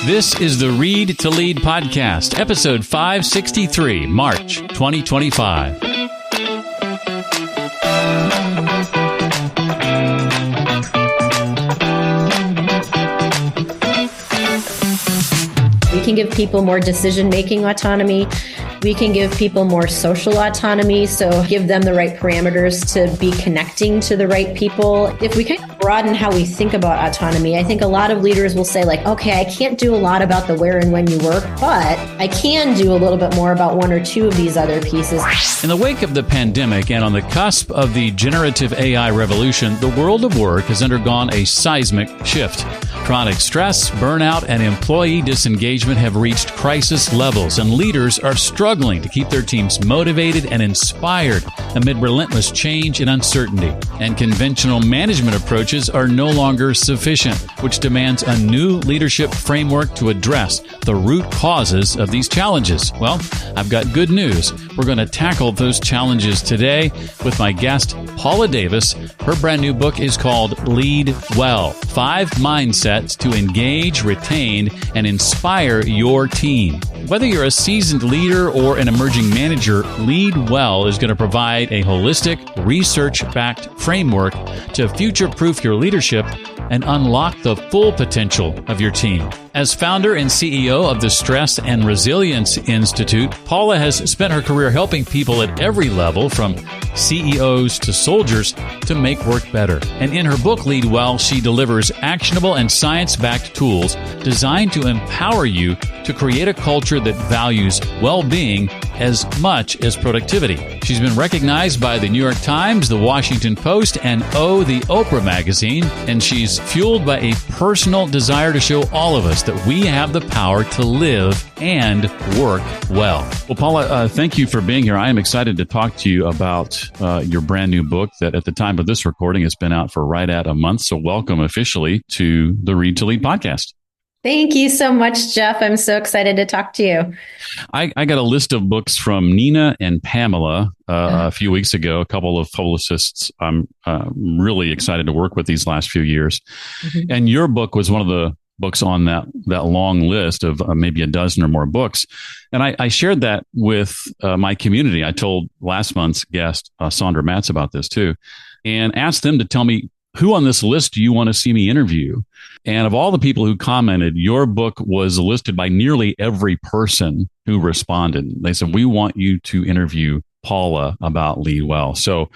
This is the Read to Lead podcast, episode 563, March 2025. We can give people more decision-making autonomy. We can give people more social autonomy, so give them the right parameters to be connecting to the right people. If we kind of broaden how we think about autonomy, I think a lot of leaders will say like, okay, I can't do a lot about the where and when you work, but I can do a little bit more about one or two of these other pieces. In the wake of the pandemic and on the cusp of the generative AI revolution, the world of work has undergone a seismic shift. Chronic stress, burnout, and employee disengagement have reached crisis levels, and leaders are struggling to keep their teams motivated and inspired amid relentless change and uncertainty. And conventional management approaches are no longer sufficient, which demands a new leadership framework to address the root causes of these challenges. Well, I've got good news. We're going to tackle those challenges today with my guest, Paula Davis. Her brand new book is called Lead Well: 5 Mindsets to engage, retain, and inspire your team. Whether you're a seasoned leader or an emerging manager, Lead Well is going to provide a holistic, research-backed framework to future-proof your leadership and unlock the full potential of your team. As founder and CEO of the Stress and Resilience Institute, Paula has spent her career helping people at every level, from CEOs to soldiers, to make work better. And in her book, Lead Well, she delivers actionable and science-backed tools designed to empower you to create a culture that values well-being as much as productivity. She's been recognized by the New York Times, the Washington Post, and the Oprah magazine, and she's fueled by a personal desire to show all of us that we have the power to live and work well. Well, Paula, thank you for being here. I am excited to talk to you about your brand new book that at the time of this recording has been out for right at a month. So welcome officially to the Read to Lead podcast. Thank you so much, Jeff. I'm so excited to talk to you. I got a list of books from Nina and Pamela a few weeks ago, a couple of publicists I'm really excited to work with these last few years. Mm-hmm. And your book was one of the books on that long list of maybe a dozen or more books. And I shared that with my community. I told last month's guest, Sandra Matz, about this too, and asked them to tell me, who on this list do you want to see me interview? And of all the people who commented, your book was listed by nearly every person who responded. They said, we want you to interview Paula about Lead Well. So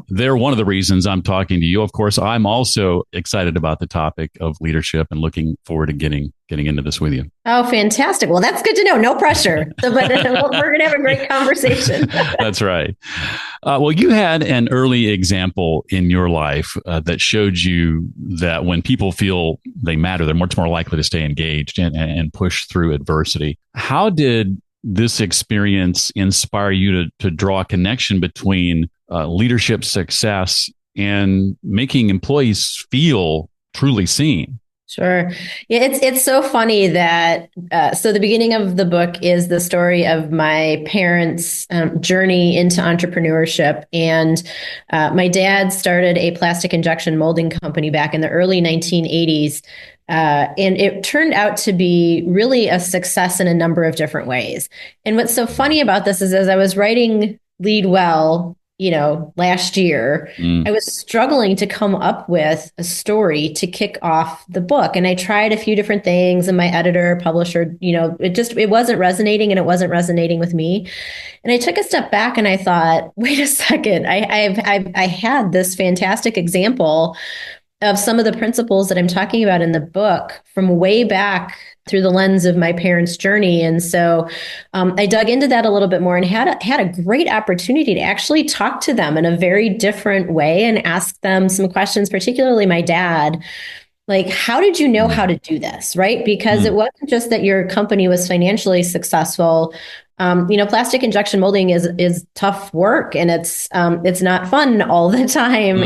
they're one of the reasons I'm talking to you. Of course, I'm also excited about the topic of leadership and looking forward to getting into this with you. Oh, fantastic. Well, that's good to know. No pressure. But we're going to have a great conversation. That's right. Well, you had an early example in your life that showed you that when people feel they matter, they're much more likely to stay engaged and push through adversity. How did this experience inspire you to draw a connection between leadership success and making employees feel truly seen? Sure. Yeah, it's so funny that, so the beginning of the book is the story of my parents' journey into entrepreneurship. And my dad started a plastic injection molding company back in the early 1980s. And it turned out to be really a success in a number of different ways. And what's so funny about this is, as I was writing Lead Well, last year, I was struggling to come up with a story to kick off the book. And I tried a few different things, and my editor, publisher, it wasn't resonating, and it wasn't resonating with me. And I took a step back and I thought, wait a second, I had this fantastic example of some of the principles that I'm talking about in the book from way back through the lens of my parents' journey. And so I dug into that a little bit more and had a great opportunity to actually talk to them in a very different way and ask them some questions, particularly my dad. Like, how did you know how to do this, right? Because it wasn't just that your company was financially successful. Plastic injection molding is tough work, and it's not fun all the time.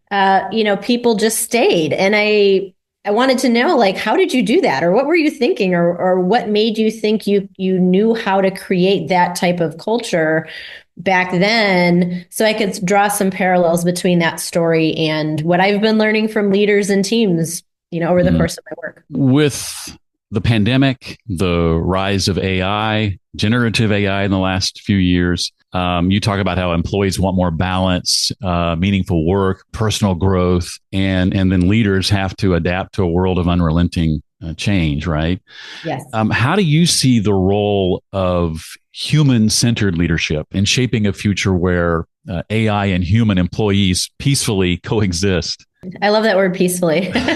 And people just stayed. And I wanted to know, like, how did you do that? Or what were you thinking? Or what made you think you knew how to create that type of culture back then? So I could draw some parallels between that story and what I've been learning from leaders and teams over the course of my work. With the pandemic, the rise of AI, generative AI in the last few years, you talk about how employees want more balance, meaningful work, personal growth, and then leaders have to adapt to a world of unrelenting change, right? Yes. How do you see the role of human-centered leadership in shaping a future where AI and human employees peacefully coexist? I love that word, peacefully. I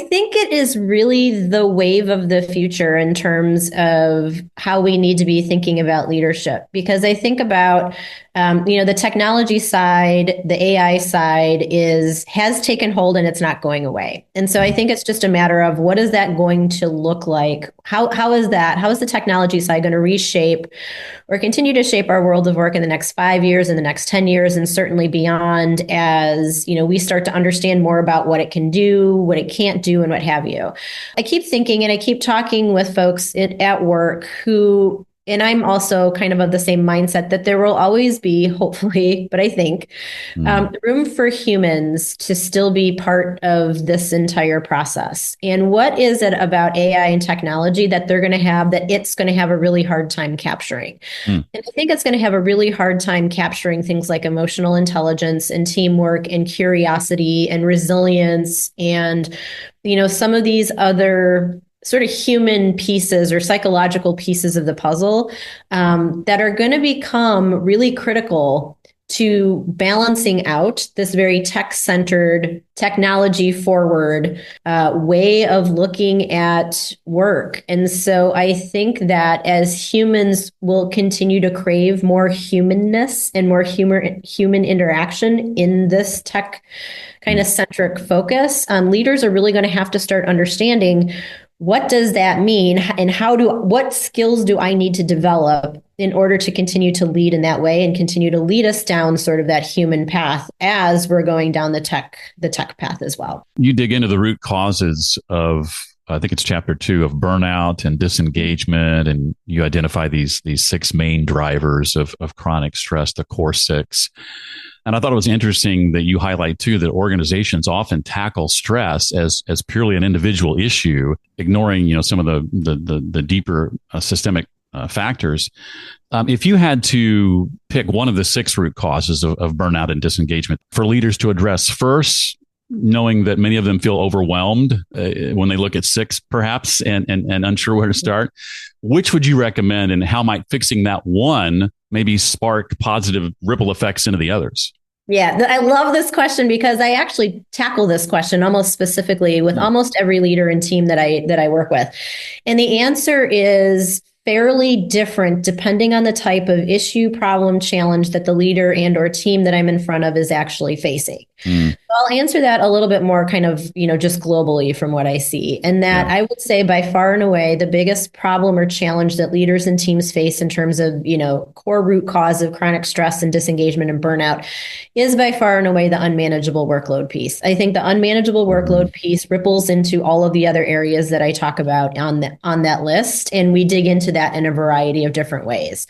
think it is really the wave of the future in terms of how we need to be thinking about leadership. Because I think about, the technology side, the AI side has taken hold and it's not going away. And so I think it's just a matter of what is that going to look like? How is the technology side going to reshape or continue to shape our world of work in the next 5 years, in the next 10 years, and certainly beyond, as we start to understand more about what it can do, what it can't do, and what have you. I keep thinking, and I keep talking with folks at work who, and I'm also kind of the same mindset, that there will always be, hopefully, but I think, room for humans to still be part of this entire process. And what is it about AI and technology that it's going to have a really hard time capturing? And I think it's going to have a really hard time capturing things like emotional intelligence and teamwork and curiosity and resilience and, some of these other sort of human pieces or psychological pieces of the puzzle that are going to become really critical to balancing out this very tech-centered, technology-forward way of looking at work. And so I think that as humans will continue to crave more humanness and more human interaction in this tech kind of centric focus, leaders are really going to have to start understanding, what does that mean? And what skills do I need to develop in order to continue to lead in that way and continue to lead us down sort of that human path as we're going down the tech path as well? You dig into the root causes of, I think it's chapter 2, of burnout and disengagement. And you identify these 6 main drivers of chronic stress, the core 6. And I thought it was interesting that you highlight too that organizations often tackle stress as purely an individual issue, ignoring some of the deeper systemic factors. If you had to pick one of the 6 root causes of burnout and disengagement for leaders to address first, knowing that many of them feel overwhelmed when they look at 6, perhaps, and unsure where to start, which would you recommend, and how might fixing that one maybe spark positive ripple effects into the others? Yeah, I love this question because I actually tackle this question almost specifically with almost every leader and team that I work with. And the answer is fairly different depending on the type of issue, problem, challenge that the leader and or team that I'm in front of is actually facing. So I'll answer that a little bit more kind of, just globally from what I see. And that I would say by far and away, the biggest problem or challenge that leaders and teams face in terms of, core root cause of chronic stress and disengagement and burnout is by far and away the unmanageable workload piece. I think the unmanageable workload piece ripples into all of the other areas that I talk about on that list. And we dig into that in a variety of different ways.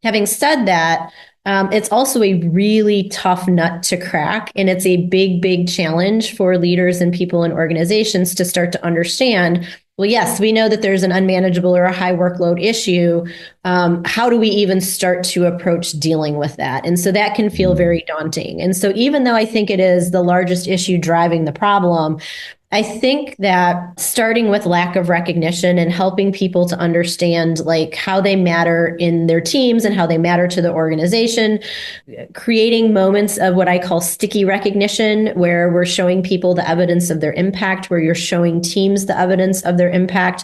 Having said that, it's also a really tough nut to crack. And it's a big, big challenge for leaders and people in organizations to start to understand, well, yes, we know that there's an unmanageable or a high workload issue. How do we even start to approach dealing with that? And so that can feel very daunting. And so even though I think it is the largest issue driving the problem, I think that starting with lack of recognition and helping people to understand like how they matter in their teams and how they matter to the organization, creating moments of what I call sticky recognition, where we're showing people the evidence of their impact, where you're showing teams the evidence of their impact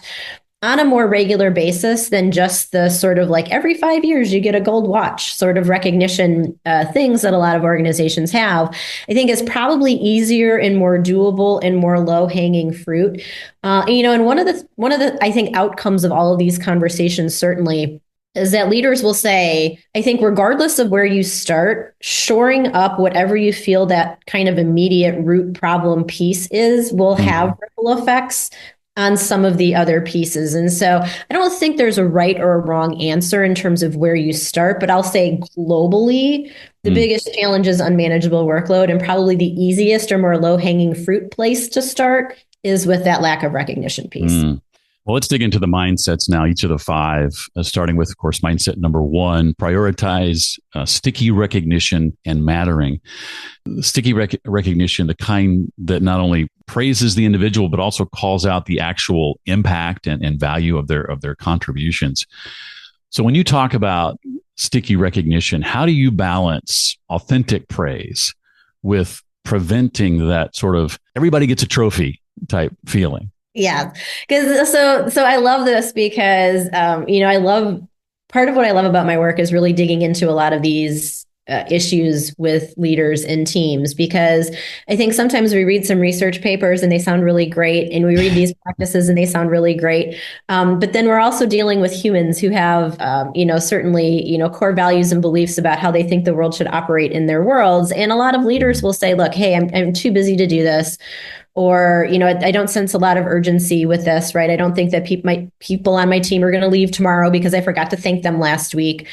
on a more regular basis than just the sort of like every 5 years you get a gold watch sort of recognition things that a lot of organizations have, I think is probably easier and more doable and more low hanging fruit. And one of the I think outcomes of all of these conversations certainly is that leaders will say, I think regardless of where you start, shoring up whatever you feel that kind of immediate root problem piece is will have ripple effects on some of the other pieces. And so I don't think there's a right or a wrong answer in terms of where you start, but I'll say globally, The biggest challenge is unmanageable workload, and probably the easiest or more low-hanging fruit place to start is with that lack of recognition piece. Well, let's dig into the mindsets now, each of the five, starting with, of course, mindset number one, prioritize sticky recognition and mattering. Sticky recognition, the kind that not only praises the individual, but also calls out the actual impact and value of their contributions. So when you talk about sticky recognition, how do you balance authentic praise with preventing that sort of everybody gets a trophy type feeling? Yeah, because so I love this because I love part of what I love about my work is really digging into a lot of these issues with leaders and teams, because I think sometimes we read some research papers and they sound really great, and we read these practices and they sound really great, but then we're also dealing with humans who have certainly core values and beliefs about how they think the world should operate in their worlds, and a lot of leaders will say, look, hey, I'm too busy to do this. Or, I don't sense a lot of urgency with this, right? I don't think that people on my team are going to leave tomorrow because I forgot to thank them last week.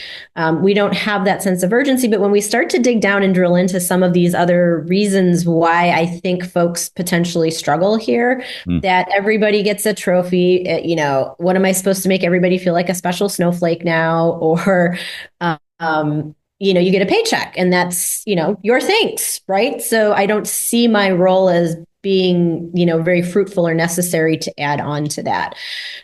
We don't have that sense of urgency. But when we start to dig down and drill into some of these other reasons why I think folks potentially struggle here, that everybody gets a trophy, what am I supposed to make everybody feel like a special snowflake now? Or, you get a paycheck and that's, your thanks, right? So I don't see my role as being, very fruitful or necessary to add on to that.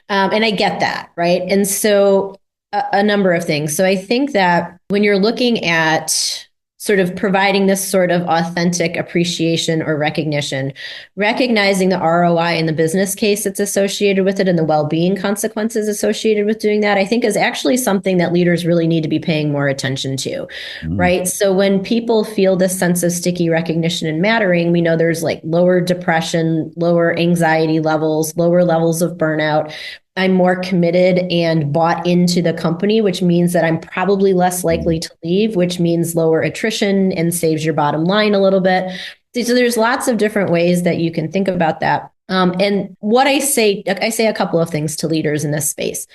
And I get that, right? And so a number of things. So I think that when you're looking at sort of providing this sort of authentic appreciation or recognition, recognizing the ROI and the business case that's associated with it and the well-being consequences associated with doing that, I think is actually something that leaders really need to be paying more attention to, right? So when people feel this sense of sticky recognition and mattering, we know there's like lower depression, lower anxiety levels, lower levels of burnout. I'm more committed and bought into the company, which means that I'm probably less likely to leave, which means lower attrition and saves your bottom line a little bit. So there's lots of different ways that you can think about that. And what I say a couple of things to leaders in this space.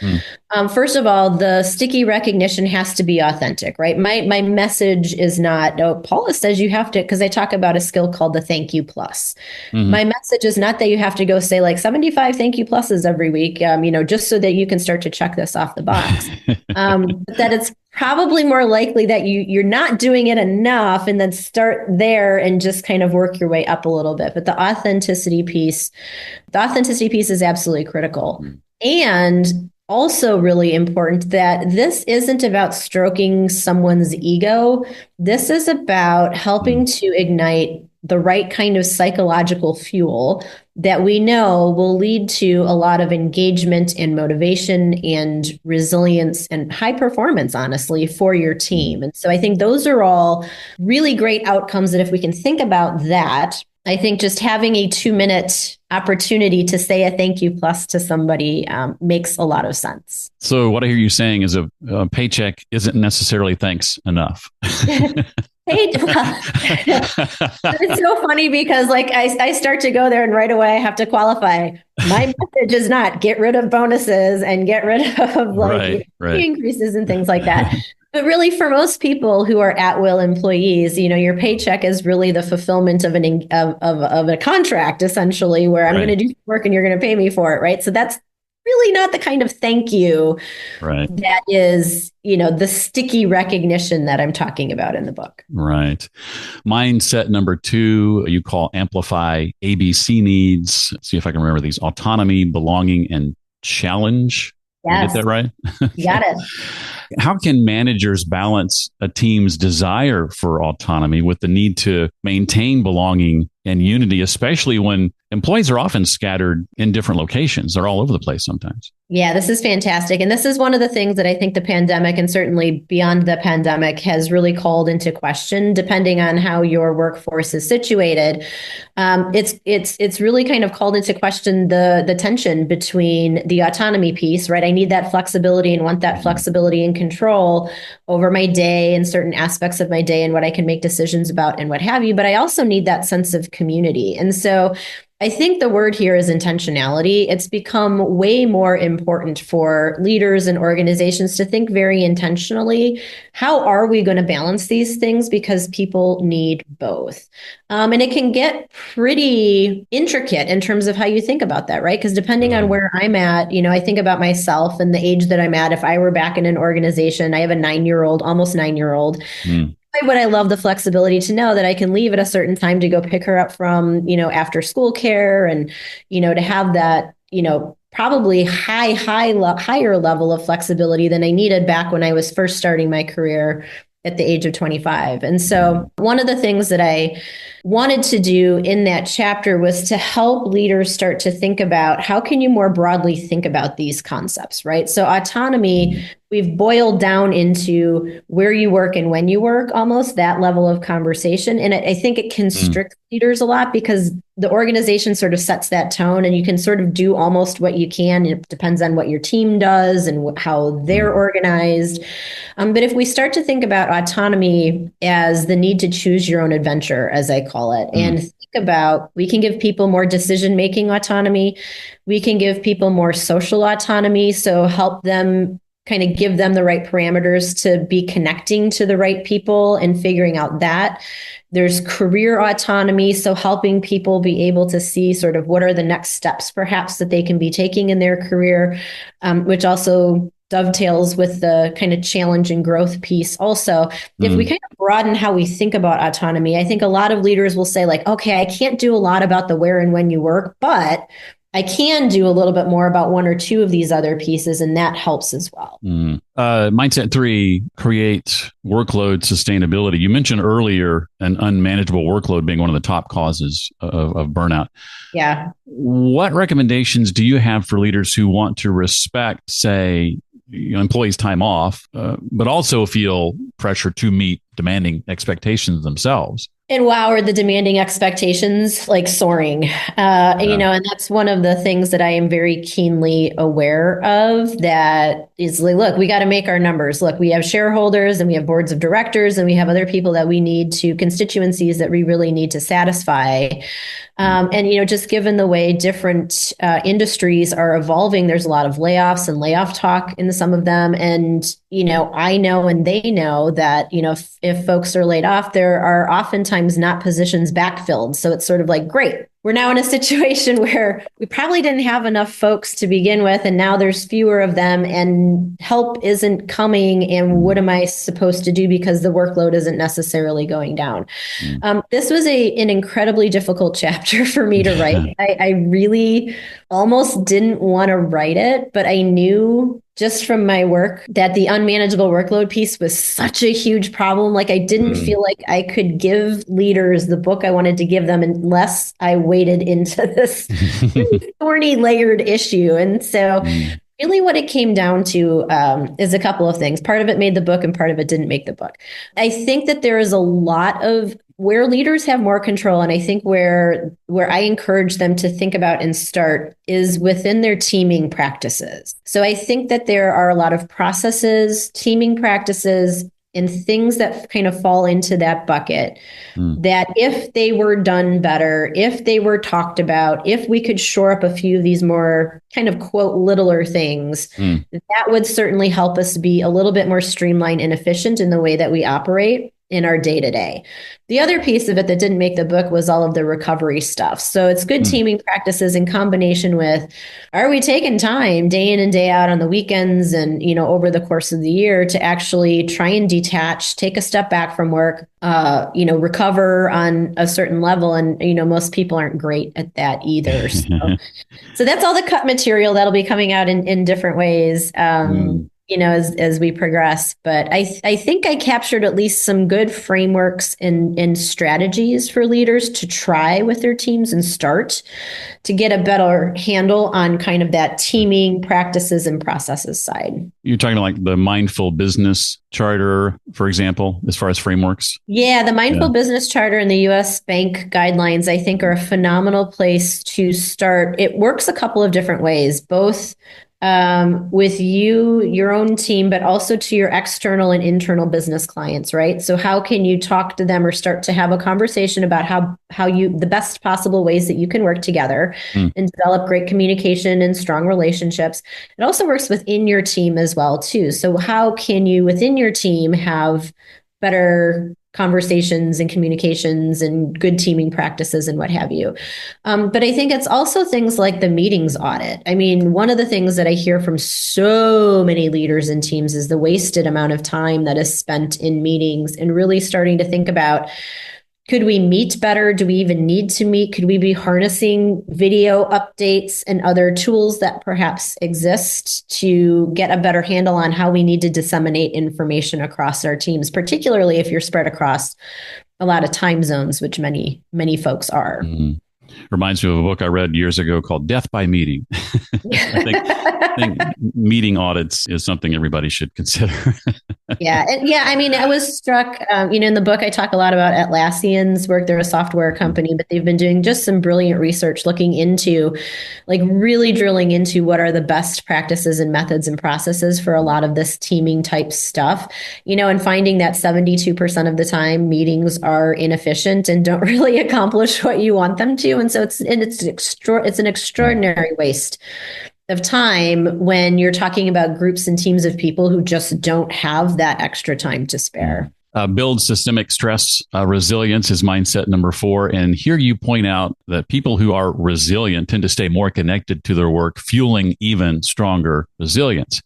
First of all, the sticky recognition has to be authentic, right? My message is not, Paula says you have to, because I talk about a skill called the thank you plus. My message is not that you have to go say like 75 thank you pluses every week, just so that you can start to check this off the box. But that it's probably more likely that you're not doing it enough, and then start there and just kind of work your way up a little bit. But the authenticity piece is absolutely critical. And also really important that this isn't about stroking someone's ego. This is about helping to ignite the right kind of psychological fuel that we know will lead to a lot of engagement and motivation and resilience and high performance, honestly, for your team. And so I think those are all really great outcomes that if we can think about that, I think just having a 2-minute opportunity to say a thank you plus to somebody makes a lot of sense. So what I hear you saying is a paycheck isn't necessarily thanks enough. It's so funny because I start to go there and right away I have to qualify. My message is not get rid of bonuses and get rid of increases and things like that. But really, for most people who are at-will employees, your paycheck is really the fulfillment of a contract, essentially, where I'm going to do work and you're going to pay me for it, right? So that's really not the kind of thank you that is, the sticky recognition that I'm talking about in the book. Right. Mindset number 2, you call amplify ABC needs. See if I can remember these: autonomy, belonging, and challenge. Yes. Did I get that right? You got it. How can managers balance a team's desire for autonomy with the need to maintain belonging and unity, especially when employees are often scattered in different locations? They're all over the place sometimes. Yeah, this is fantastic. And this is one of the things that I think the pandemic, and certainly beyond the pandemic, has really called into question, depending on how your workforce is situated. It's really kind of called into question the tension between the autonomy piece, right? I need that flexibility and want that flexibility and control over my day and certain aspects of my day and what I can make decisions about and what have you. But I also need that sense of community. And so I think the word here is intentionality. It's become way more important for leaders and organizations to think very intentionally. How are we going to balance these things? Because people need both. And it can get pretty intricate in terms of how you think about that, right? Because depending on where I'm at, I think about myself and the age that I'm at. If I were back in an organization, I have a 9-year-old, almost 9-year-old. Why would I love the flexibility to know that I can leave at a certain time to go pick her up from, after school care and, to have that, probably higher level of flexibility than I needed back when I was first starting my career at the age of 25. And so one of the things that I wanted to do in that chapter was to help leaders start to think about how can you more broadly think about these concepts, right? So autonomy, we've boiled down into where you work and when you work, almost that level of conversation. And I think it constricts leaders a lot because the organization sort of sets that tone and you can sort of do almost what you can. It depends on what your team does and how they're organized. But if we start to think about autonomy as the need to choose your own adventure, as I call it, and think about, we can give people more decision-making autonomy. We can give people more social autonomy. So help them kind of give them the right parameters to be connecting to the right people and figuring out that. There's career autonomy, so helping people be able to see sort of what are the next steps perhaps that they can be taking in their career, which also dovetails with the kind of challenge and growth piece. Also, if we kind of broaden how we think about autonomy, I think a lot of leaders will say like, okay, I can't do a lot about the where and when you work, but I can do a little bit more about one or two of these other pieces, and that helps as well. Mindset 3, create workload sustainability. You mentioned earlier an unmanageable workload being one of the top causes of burnout. Yeah. What recommendations do you have for leaders who want to respect, say, employees' time off, but also feel pressure to meet demanding expectations themselves? And wow, are the demanding expectations like soaring? And that's one of the things that I am very keenly aware of, that is like, look, we got to make our numbers. Look, we have shareholders and we have boards of directors and we have other people that we need to, constituencies that we really need to satisfy. Just given the way different industries are evolving, there's a lot of layoffs and layoff talk in some of them. And, I know and they know that, if folks are laid off, there are oftentimes not positions backfilled. So it's sort of like, great, we're now in a situation where we probably didn't have enough folks to begin with, and now there's fewer of them and help isn't coming. And what am I supposed to do because the workload isn't necessarily going down? This was an incredibly difficult chapter for me to write. I really almost didn't want to write it, but I knew just from my work that the unmanageable workload piece was such a huge problem. Like I didn't feel like I could give leaders the book I wanted to give them unless I waded into this thorny layered issue. And so really what it came down to is a couple of things. Part of it made the book and part of it didn't make the book. I think that there is a lot of where leaders have more control. And I think where I encourage them to think about and start is within their teaming practices. So I think that there are a lot of processes, teaming practices, and things that kind of fall into that bucket that if they were done better, if they were talked about, if we could shore up a few of these more kind of quote littler things, that would certainly help us be a little bit more streamlined and efficient in the way that we operate in our day-to-day. The other piece of it that didn't make the book was all of the recovery stuff. So it's good teaming practices in combination with, are we taking time day in and day out on the weekends and, over the course of the year to actually try and detach, take a step back from work, recover on a certain level. And, most people aren't great at that either. So that's all the cut material that'll be coming out in different ways. As we progress. But I think I captured at least some good frameworks and strategies for leaders to try with their teams and start to get a better handle on kind of that teaming practices and processes side. You're talking like the mindful business charter, for example, as far as frameworks? Yeah, the mindful business charter and the U.S. Bank guidelines, I think, are a phenomenal place to start. It works a couple of different ways, both with you, your own team, but also to your external and internal business clients, right? So how can you talk to them or start to have a conversation about how you the best possible ways that you can work together and develop great communication and strong relationships. It also works within your team as well, too. So how can you within your team have better conversations and communications and good teaming practices and what have you. But I think it's also things like the meetings audit. I mean, one of the things that I hear from so many leaders and teams is the wasted amount of time that is spent in meetings, and really starting to think about, could we meet better? Do we even need to meet? Could we be harnessing video updates and other tools that perhaps exist to get a better handle on how we need to disseminate information across our teams, particularly if you're spread across a lot of time zones, which many folks are. Mm-hmm. Reminds me of a book I read years ago called Death by Meeting. I think meeting audits is something everybody should consider. Yeah. I mean, I was struck, in the book, I talk a lot about Atlassian's work. They're a software company, but they've been doing just some brilliant research looking into, like, really drilling into what are the best practices and methods and processes for a lot of this teaming type stuff, and finding that 72% of the time meetings are inefficient and don't really accomplish what you want them to. And so it's an extraordinary waste of time when you're talking about groups and teams of people who just don't have that extra time to spare. Build systemic stress resilience is mindset number 4. And here you point out that people who are resilient tend to stay more connected to their work, fueling even stronger resilience.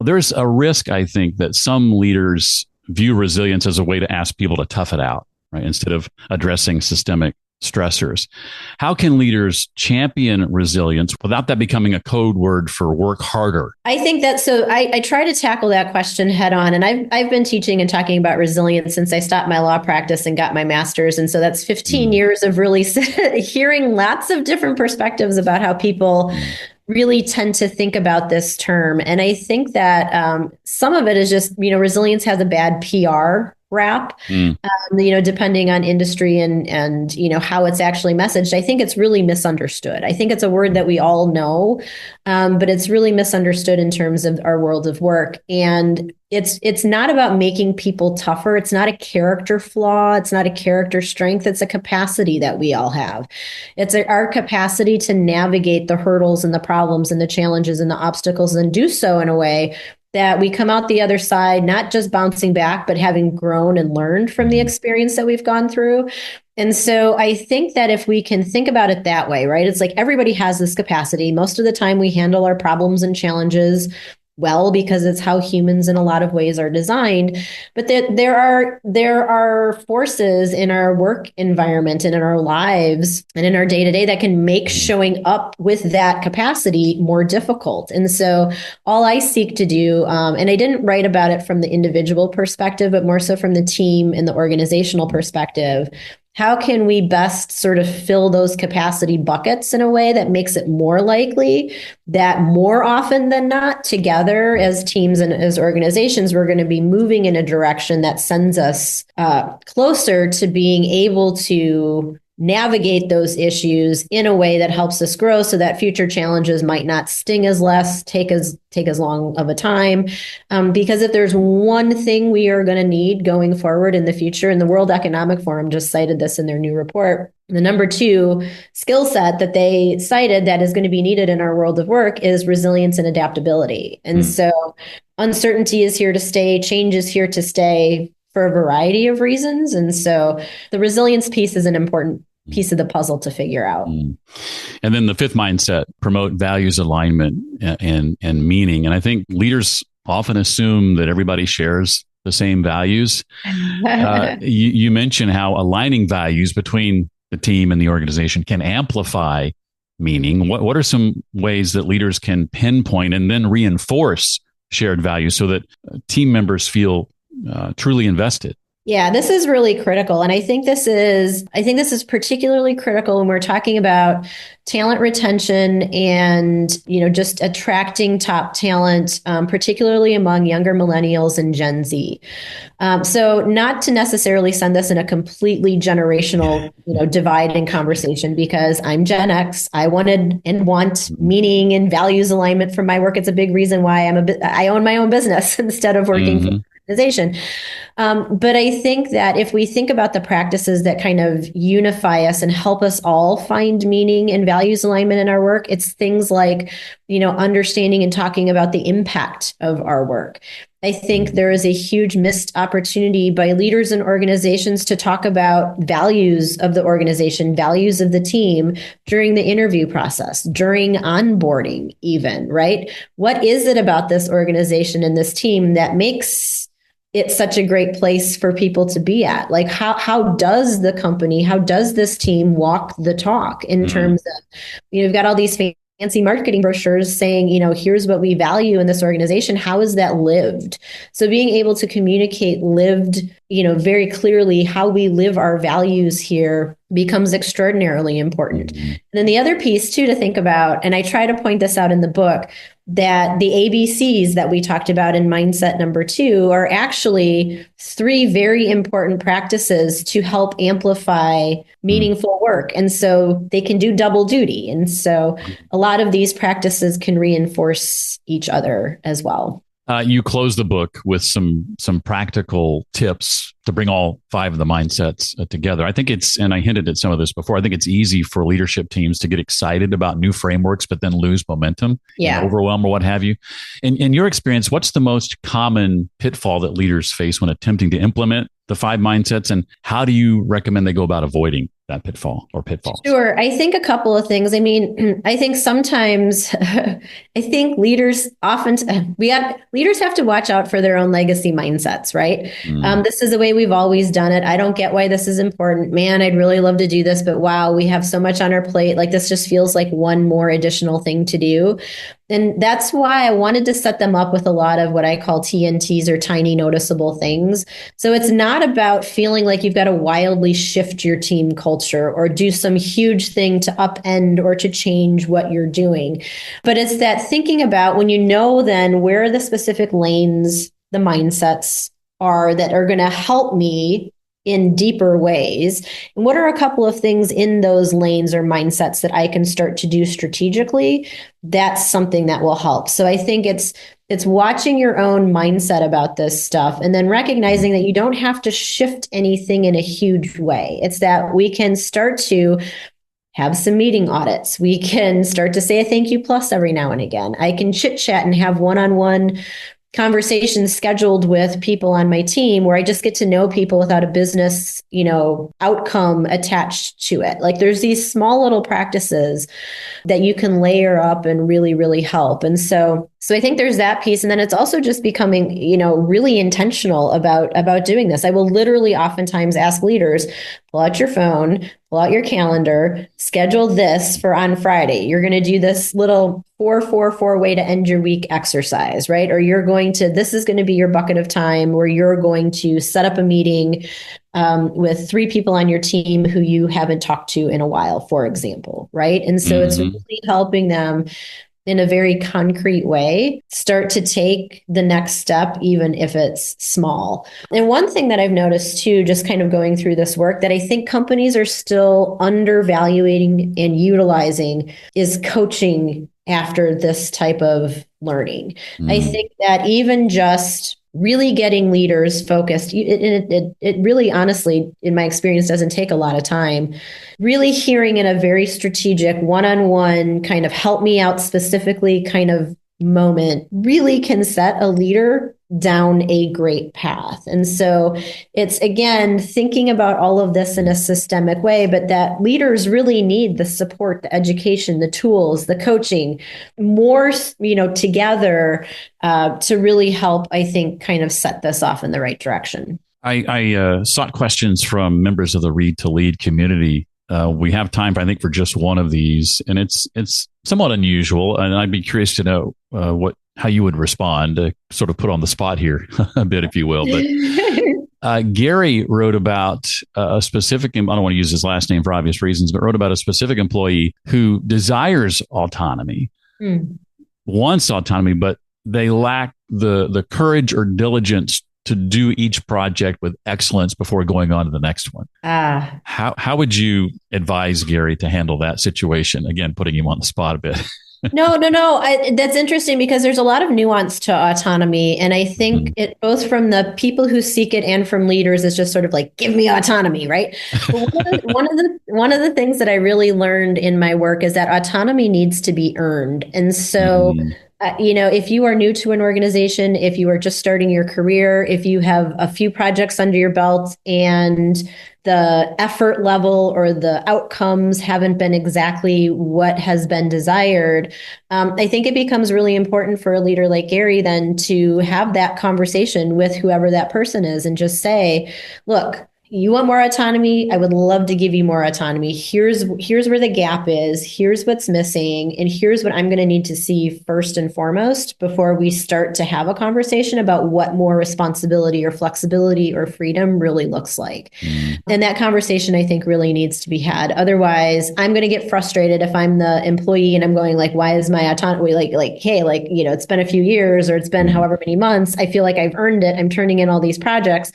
There's a risk, I think, that some leaders view resilience as a way to ask people to tough it out, right, instead of addressing systemic stressors. How can leaders champion resilience without that becoming a code word for work harder? I think that, so I try to tackle that question head on. And I've been teaching and talking about resilience since I stopped my law practice and got my master's. And so that's 15 years of really hearing lots of different perspectives about how people really tend to think about this term. And I think that some of it is just, resilience has a bad PR rap, depending on industry and how it's actually messaged. I think it's really misunderstood. I think it's a word that we all know, but it's really misunderstood in terms of our world of work. And it's not about making people tougher. It's not a character flaw. It's not a character strength. It's a capacity that we all have. It's our capacity to navigate the hurdles and the problems and the challenges and the obstacles, and do so in a way that we come out the other side, not just bouncing back, but having grown and learned from the experience that we've gone through. And so I think that if we can think about it that way, right, it's like everybody has this capacity. Most of the time we handle our problems and challenges well, because it's how humans in a lot of ways are designed. But there are forces in our work environment and in our lives and in our day-to-day that can make showing up with that capacity more difficult. And so all I seek to do, and I didn't write about it from the individual perspective, but more so from the team and the organizational perspective. How can we best sort of fill those capacity buckets in a way that makes it more likely that more often than not, together as teams and as organizations, we're going to be moving in a direction that sends us closer to being able to navigate those issues in a way that helps us grow, so that future challenges might not sting as less, take as long of a time. Because if there's one thing we are going to need going forward in the future, and the World Economic Forum just cited this in their new report, the number 2 skill set that they cited that is going to be needed in our world of work is resilience and adaptability. And so uncertainty is here to stay, change is here to stay for a variety of reasons. And so the resilience piece is an important piece of the puzzle to figure out. And then the 5th mindset, promote values alignment and meaning. And I think leaders often assume that everybody shares the same values. You mentioned how aligning values between the team and the organization can amplify meaning. What are some ways that leaders can pinpoint and then reinforce shared values so that team members feel truly invested? Yeah, this is really critical. And I think this is particularly critical when we're talking about talent retention and, just attracting top talent, particularly among younger millennials and Gen Z. So not to necessarily send this in a completely generational, divide in conversation, because I'm Gen X. I wanted and want meaning and values alignment from my work. It's a big reason why I own my own business instead of working for an organization. But I think that if we think about the practices that kind of unify us and help us all find meaning and values alignment in our work, it's things like, understanding and talking about the impact of our work. I think there is a huge missed opportunity by leaders and organizations to talk about values of the organization, values of the team during the interview process, during onboarding, even, right? What is it about this organization and this team that makes it's such a great place for people to be at? Like, how does the company, how does this team walk the talk in terms of, you've got all these fancy marketing brochures saying, here's what we value in this organization. How is that lived? So being able to communicate lived, very clearly how we live our values here becomes extraordinarily important. And then the other piece too to think about, and I try to point this out in the book, that the ABCs that we talked about in mindset number 2 are actually 3 very important practices to help amplify meaningful work. And so they can do double duty. And so a lot of these practices can reinforce each other as well. You close the book with some practical tips to bring all 5 of the mindsets together. I think and I hinted at some of this before, I think it's easy for leadership teams to get excited about new frameworks, but then lose momentum, overwhelm or what have you. In your experience, what's the most common pitfall that leaders face when attempting to implement the 5 mindsets, and how do you recommend they go about avoiding that pitfall or pitfalls? Sure. I think a couple of things. I mean, I think sometimes I think leaders have to watch out for their own legacy mindsets, right? This is the way we've always done it. I don't get why this is important. Man, I'd really love to do this, but wow, we have so much on our plate. Like, this just feels like one more additional thing to do. And that's why I wanted to set them up with a lot of what I call TNTs, or tiny noticeable things. So it's not about feeling like you've got to wildly shift your team culture or do some huge thing to upend or to change what you're doing. But it's that thinking about, when then where are the specific lanes, the mindsets are that are going to help me in deeper ways, and what are a couple of things in those lanes or mindsets that I can start to do strategically? That's something that will help. So I think it's watching your own mindset about this stuff, and then recognizing that you don't have to shift anything in a huge way. It's that we can start to have some meeting audits. We can start to say a thank you plus every now and again. I can chit chat and have one-on-one conversations scheduled with people on my team where I just get to know people without a business, outcome attached to it. Like, there's these small little practices that you can layer up and really, really help. And so I think there's that piece. And then it's also just becoming, really intentional about doing this. I will literally oftentimes ask leaders, pull out your phone, pull out your calendar, schedule this for on Friday. You're going to do this little 4-4-4 way to end your week exercise, right? Or this is going to be your bucket of time where you're going to set up a meeting with 3 people on your team who you haven't talked to in a while, for example, right? And so it's really helping them in a very concrete way start to take the next step, even if it's small. And one thing that I've noticed too, just kind of going through this work, that I think companies are still undervaluing and utilizing, is coaching after this type of learning. I think that even just really getting leaders focused, it really, honestly, in my experience, doesn't take a lot of time. Really hearing in a very strategic, one-on-one kind of help me out specifically kind of moment really can set a leader down a great path. And so it's, again, thinking about all of this in a systemic way, but that leaders really need the support, the education, the tools, the coaching, more, together to really help, I think, kind of set this off in the right direction. I sought questions from members of the Read to Lead community. We have time, I think, for just one of these, and it's somewhat unusual. And I'd be curious to know how you would respond, to sort of put on the spot here a bit, if you will. But Gary wrote about a specific, I don't want to use his last name for obvious reasons, but wrote about a specific employee who desires autonomy, wants autonomy, but they lack the courage or diligence to do each project with excellence before going on to the next one. How would you advise Gary to handle that situation? Again, putting him on the spot a bit. No. That's interesting because there's a lot of nuance to autonomy. And I think it both from the people who seek it and from leaders is just sort of like, give me autonomy, right? But one of the things that I really learned in my work is that autonomy needs to be earned. And so if you are new to an organization, if you are just starting your career, if you have a few projects under your belt and the effort level or the outcomes haven't been exactly what has been desired, I think it becomes really important for a leader like Gary then to have that conversation with whoever that person is and just say, look, you want more autonomy? I would love to give you more autonomy. Here's where the gap is. Here's what's missing. And here's what I'm going to need to see first and foremost before we start to have a conversation about what more responsibility or flexibility or freedom really looks like. And that conversation, I think, really needs to be had. Otherwise, I'm going to get frustrated if I'm the employee and I'm going like, why is my autonomy hey, it's been a few years or it's been however many months. I feel like I've earned it. I'm turning in all these projects.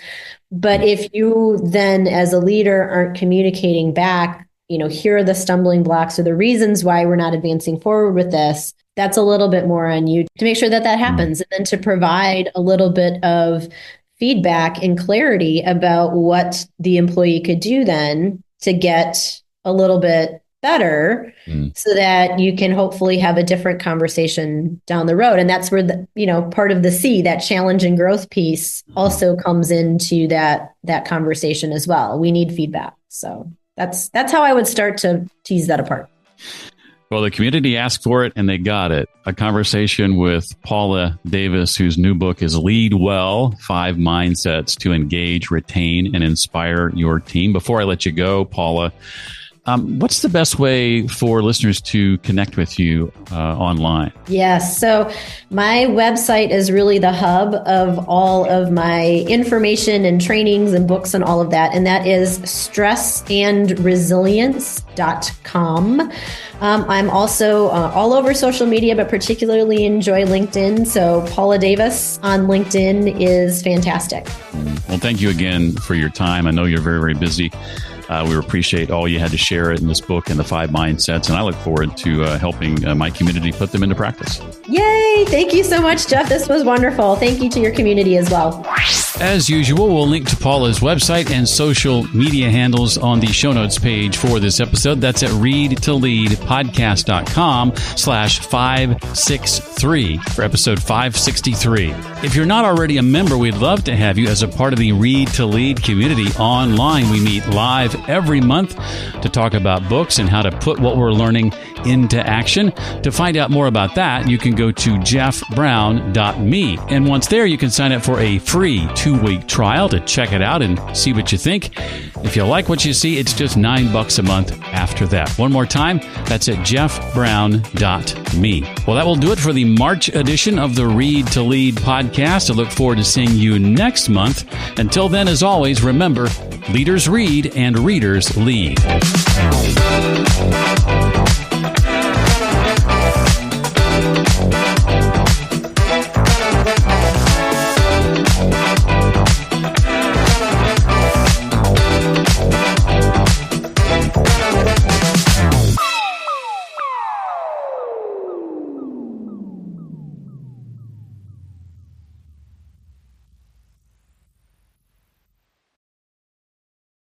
But if you then as a leader aren't communicating back, here are the stumbling blocks or the reasons why we're not advancing forward with this, that's a little bit more on you to make sure that happens. And then to provide a little bit of feedback and clarity about what the employee could do then to get a little bit better so that you can hopefully have a different conversation down the road. And that's where part of the C, that challenge and growth piece also comes into that conversation as well. We need feedback. So that's how I would start to tease that apart. Well, the community asked for it and they got it. A conversation with Paula Davis, whose new book is Lead Well, 5 Mindsets to Engage, Retain, and Inspire Your Team. Before I let you go, Paula, what's the best way for listeners to connect with you online? Yes. So my website is really the hub of all of my information and trainings and books and all of that. And that is stressandresilience.com. I'm also all over social media, but particularly enjoy LinkedIn. So Paula Davis on LinkedIn is fantastic. Well, thank you again for your time. I know you're very, very busy. We appreciate all you had to share in this book and the 5 mindsets, and I look forward to helping my community put them into practice. Yay! Thank you so much, Jeff. This was wonderful. Thank you to your community as well. As usual, we'll link to Paula's website and social media handles on the show notes page for this episode. That's at readtoleadpodcast.com/563 for episode 563. If you're not already a member, we'd love to have you as a part of the Read to Lead community online. We meet live every month to talk about books and how to put what we're learning into action. To find out more about that, you can go to jeffbrown.me. And once there, you can sign up for a free 2-week trial to check it out and see what you think. If you like what you see, it's just $9 a month after that. One more time, that's at jeffbrown.me. Well, that will do it for the March edition of the Read to Lead podcast. I look forward to seeing you next month. Until then, as always, remember, leaders read and readers lead.